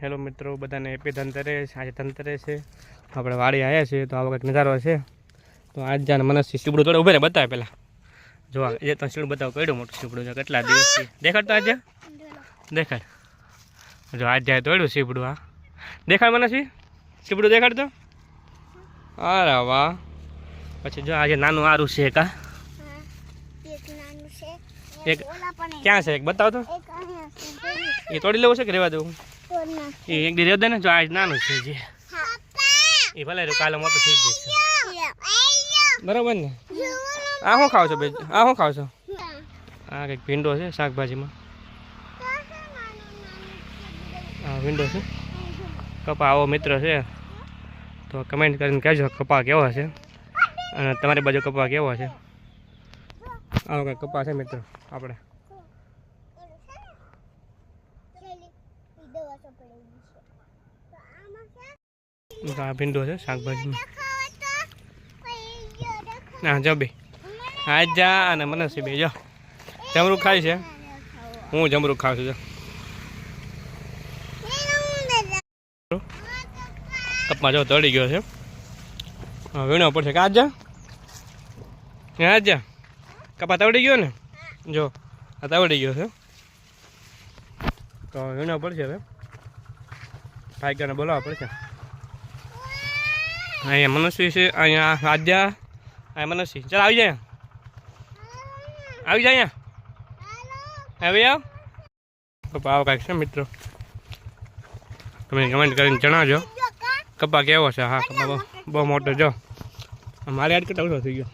Hello મિત્રો બધાને happy Dhanteras. આજે ધનતેરસ છે, આપણે વાડી આવ્યા છીએ તો આવો કંઈક નજારો છે। તો આજ જાને મનસથી સીબડું થોડું ઉભે બતાવે પહેલાં જો એ તો સીબડું બતાવો કયું મોટું સીબડું છે કેટલા દિવસથી દેખાડ તો આજે દેખાડ જો આજ જાય તોડ્યું સીબડું આ દેખાડ મનસી સીબડું દેખાડ તો અરે વાહ। પછી જો આજે નાનું આરું છે કા એક ક્યાં છે એક બતાવો તો એ તોડી લેવું છે કે રહેવા દેવું એ એક દી રહેવા દે ને જો આજ નાનું છે જે એ ભલે કાલે મોટું થઈ જશે બરાબર ને। આ શું ખાવ છો બે આ શું ખાવ છો આ કંઈક ભીંડો છે શાકભાજીમાં હા ભીંડો છે કપા આવો મિત્ર છે તો કમેન્ટ કરીને કહેજો કપા કેવો છે અને તમારી બાજુ કપા કેવો છે। આવો કંઈક કપા છે મિત્રો આપણે આ ભીંડો છે શાકભાજીમાં ના જો બે હા જા અને મનસી બે જો જમરૂક ખાય છે હું જમરૂક ખાઉં છું જો કપમાં જો તળી ગયો છે હા વીણો પડશે કે આજ જા હા જા કપા તવડી ગયો ને જો આ તવડી ગયો છે તો વીણો પડશે હવે ફાઈકરને બોલાવવા પડશે। અહીંયા મનસ્વી છે અહીંયા રાજ્યા અહીંયા મનસ્વી ચાલ આવી જાય અહીંયા હવે આવ કપા આવો કાંઈક છે મિત્રો તમે કમેન્ટ કરીને જણાવજો કપા કેવો છે। હા કપા બહુ મોટો જો મારી હાથ કેટલા ઓછો થઈ ગયો।